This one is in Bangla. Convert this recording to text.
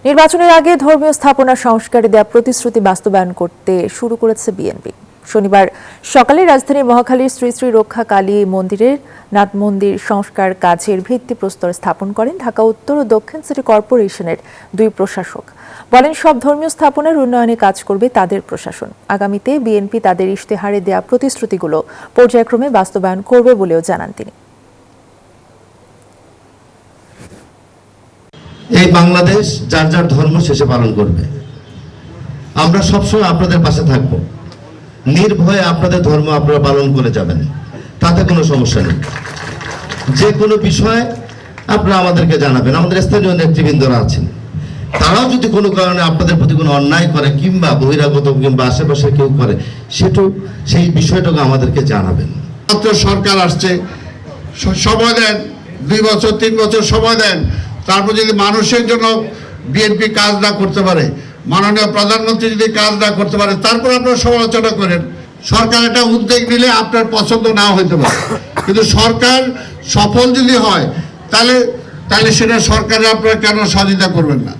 নির্বাচনের আগে ধর্মীয় স্থাপনা সংস্কারে দেয়া প্রতিশ্রুতি বাস্তবায়ন করতে শুরু করেছে বিএনপি। শনিবার সকালে রাজধানীর মহাখালীর শ্রী শ্রী রক্ষা কালী মন্দিরের নাথ মন্দির সংস্কার কাজের ভিত্তিপ্রস্তর স্থাপন করেন ঢাকা উত্তর ও দক্ষিণ সিটি কর্পোরেশনের দুই প্রশাসক। বলেন, সব ধর্মীয় স্থাপনার উন্নয়নে কাজ করবে তাদের প্রশাসন। আগামীতে বিএনপি তাদের ইশতেহারে দেয়া প্রতিশ্রুতিগুলো পর্যায়ক্রমে বাস্তবায়ন করবে বলেও জানান তিনি। এই বাংলাদেশ যার যার ধর্ম শেষে পালন করবে। আমরা সবসময় আপনাদের পাশে থাকব, নির্ভয়ে আপনাদের ধর্ম আপনারা পালন করে যাবেন, তাতে কোনো সমস্যা নেই। যে কোনো বিষয় আপনারা আমাদেরকে জানাবেন। আমাদের স্থানীয় নেতৃবৃন্দরা আছেন, তারাও যদি কোনো কারণে আপনাদের প্রতি কোনো অন্যায় করে কিংবা বহিরাগত কিংবা আশেপাশে কেউ করে, সেই বিষয়টাকে আমাদেরকে জানাবেন। মাত্র সরকার আসছে, সময় দেন, 2 বছর 3 বছর সময় দেন। তারপর যদি মানুষের জন্য বিএনপি কাজ না করতে পারে, মাননীয় প্রধানমন্ত্রী যদি কাজ না করতে পারে, তারপর আপনারা সমালোচনা করেন। সরকার একটা উদ্যোগ নিলে আপনার পছন্দ না হইতে পারে, কিন্তু সরকার সফল যদি হয় তাহলে সেটা সরকারে আপনারা কেন সহযোগিতা করবেন না?